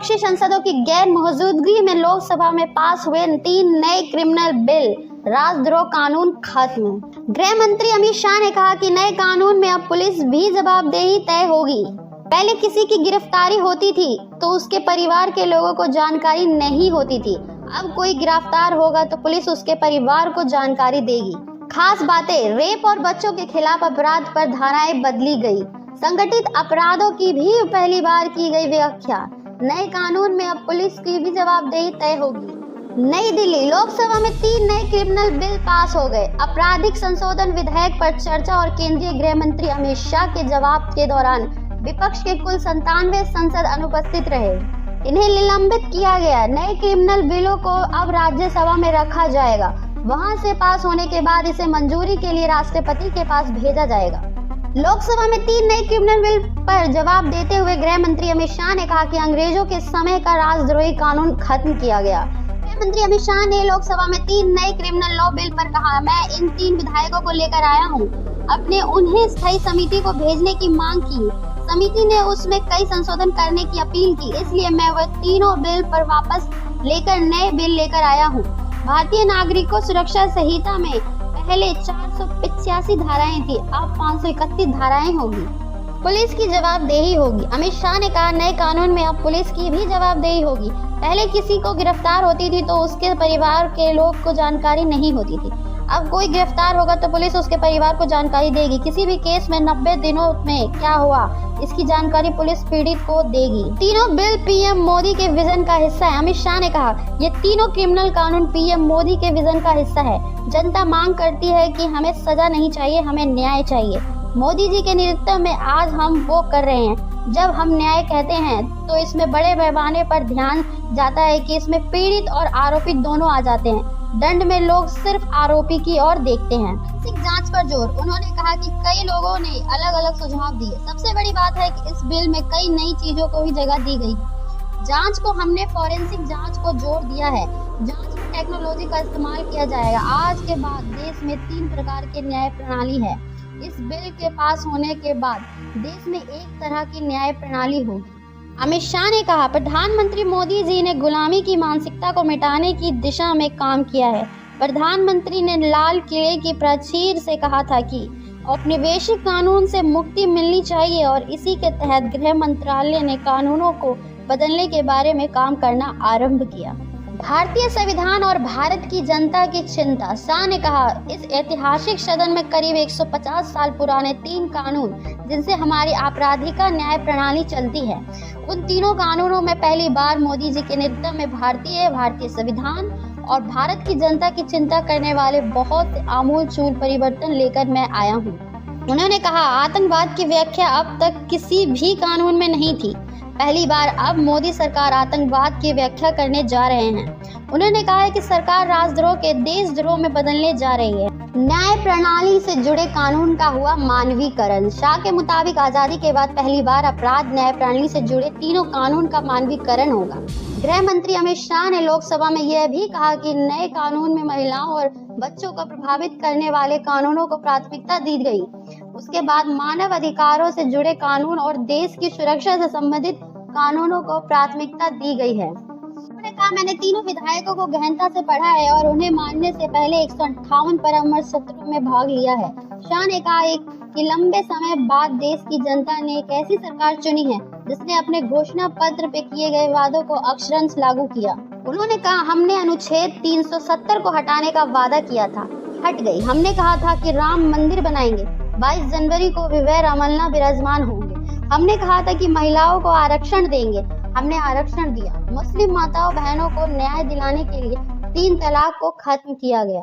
विपक्षी सांसदों की गैर मौजूदगी में लोकसभा में पास हुए 3 नए क्रिमिनल बिल, राजद्रोह कानून खत्म। गृह मंत्री अमित शाह ने कहा कि नए कानून में अब पुलिस भी जवाबदेही तय होगी। पहले किसी की गिरफ्तारी होती थी तो उसके परिवार के लोगों को जानकारी नहीं होती थी। अब कोई गिरफ्तार होगा तो पुलिस उसके परिवार को जानकारी देगी। खास बातें, रेप और बच्चों के खिलाफ अपराध पर धाराएं बदली गई। संगठित अपराधों की भी पहली बार की गई व्याख्या। नए कानून में अब पुलिस की भी जवाबदेही तय होगी। नई दिल्ली, लोकसभा में 3 नए क्रिमिनल बिल पास हो गए। आपराधिक संशोधन विधेयक पर चर्चा और केंद्रीय गृह मंत्री अमित शाह के जवाब के दौरान विपक्ष के कुल 97 सांसद अनुपस्थित रहे। इन्हें निलंबित किया गया। नए क्रिमिनल बिलों को अब राज्यसभा में रखा जाएगा। वहां से पास होने के बाद इसे मंजूरी के लिए राष्ट्रपति के पास भेजा जाएगा। लोकसभा में 3 नए क्रिमिनल बिल पर जवाब देते हुए गृह मंत्री अमित शाह ने कहा कि अंग्रेजों के समय का राजद्रोही कानून खत्म किया गया। गृह मंत्री अमित शाह ने लोकसभा में 3 नए क्रिमिनल लॉ बिल पर कहा, मैं इन 3 विधायकों को लेकर आया हूं। अपने उन्हें स्थायी समिति को भेजने की मांग की। समिति ने उसमें कई संशोधन करने की अपील की, इसलिए मैं वह तीनों बिल पर वापस लेकर नए बिल लेकर आया हूँ। भारतीय नागरिकों सुरक्षा संहिता में पहले 485 धाराएं थी, अब 531 धाराएं होगी। पुलिस की जवाबदेही होगी। अमित शाह ने कहा, नए कानून में अब पुलिस की भी जवाबदेही होगी। पहले किसी को गिरफ्तार होती थी तो उसके परिवार के लोग को जानकारी नहीं होती थी। अब कोई गिरफ्तार होगा तो पुलिस उसके परिवार को जानकारी देगी। किसी भी केस में 90 दिनों में क्या हुआ, इसकी जानकारी पुलिस पीड़ित को देगी। तीनों बिल पीएम मोदी के विजन का हिस्सा है। अमित शाह ने कहा, ये तीनों क्रिमिनल कानून पीएम मोदी के विजन का हिस्सा है। जनता मांग करती है कि हमें सजा नहीं चाहिए, हमें न्याय चाहिए। मोदी जी के नेतृत्व में आज हम वो कर रहे हैं। जब हम न्याय कहते हैं तो इसमें बड़े पैमाने पर ध्यान जाता है कि इसमें पीड़ित और आरोपित दोनों आ जाते हैं। दंड में लोग सिर्फ आरोपी की ओर देखते हैं। जांच पर जोर, उन्होंने कहा कि कई लोगों ने अलग अलग सुझाव दिए। सबसे बड़ी बात है कि इस बिल में कई नई चीजों को भी जगह दी गई। जांच को हमने फॉरेंसिक जांच को जोड़ दिया है। जांच में टेक्नोलॉजी का इस्तेमाल किया जाएगा। आज के बाद देश में 3 प्रकार की न्याय प्रणाली है। इस बिल के पास होने के बाद देश में एक तरह की न्याय प्रणाली होगी। अमित शाह ने कहा, प्रधानमंत्री मोदी जी ने गुलामी की मानसिकता को मिटाने की दिशा में काम किया है। प्रधानमंत्री ने लाल किले की प्राचीर से कहा था कि औपनिवेशिक कानून से मुक्ति मिलनी चाहिए और इसी के तहत गृह मंत्रालय ने कानूनों को बदलने के बारे में काम करना आरंभ किया। भारतीय संविधान और भारत की जनता की चिंता, शाह ने कहा, इस ऐतिहासिक सदन में करीब 150 साल पुराने 3 कानून जिनसे हमारी आपराधिक न्याय प्रणाली चलती है, उन तीनों कानूनों में पहली बार मोदी जी के नेतृत्व में भारतीय संविधान और भारत की जनता की चिंता करने वाले बहुत आमूल-चूल परिवर्तन लेकर मैं आया हूँ। उन्होंने कहा, आतंकवाद की व्याख्या अब तक किसी भी कानून में नहीं थी। पहली बार अब मोदी सरकार आतंकवाद की व्याख्या करने जा रहे हैं। उन्होंने कहा है कि सरकार राजद्रोह के देशद्रोह में बदलने जा रही है। न्याय प्रणाली से जुड़े कानून का हुआ मानवीकरण, शाह के मुताबिक आजादी के बाद पहली बार अपराध न्याय प्रणाली से जुड़े तीनों कानून का मानवीकरण होगा। गृह मंत्री अमित शाह ने लोकसभा में यह भी कहा कि नए कानून में महिलाओं और बच्चों को प्रभावित करने वाले कानूनों को प्राथमिकता दी गई। उसके बाद मानव अधिकारों से जुड़े कानून और देश की सुरक्षा से संबंधित कानूनों को प्राथमिकता दी गई है। उन्होंने कहा, मैंने तीनों विधायकों को गहनता से पढ़ा है और उन्हें मानने से पहले 158 परामर्श सत्रों में भाग लिया है। शाह ने कहा कि लंबे समय बाद देश की जनता ने एक ऐसी सरकार चुनी है जिसने अपने घोषणा पत्र पे किए गए वादों को अक्षरशः लागू किया। उन्होंने कहा, हमने अनुच्छेद 370 को हटाने का वादा किया था, हट गई। हमने कहा था कि राम मंदिर बनाएंगे, 22 जनवरी को विवै रामलला विराजमान होंगे। हमने कहा था कि महिलाओं को आरक्षण देंगे, हमने आरक्षण दिया। मुस्लिम माताओं बहनों को न्याय दिलाने के लिए 3 तलाक को खत्म किया गया।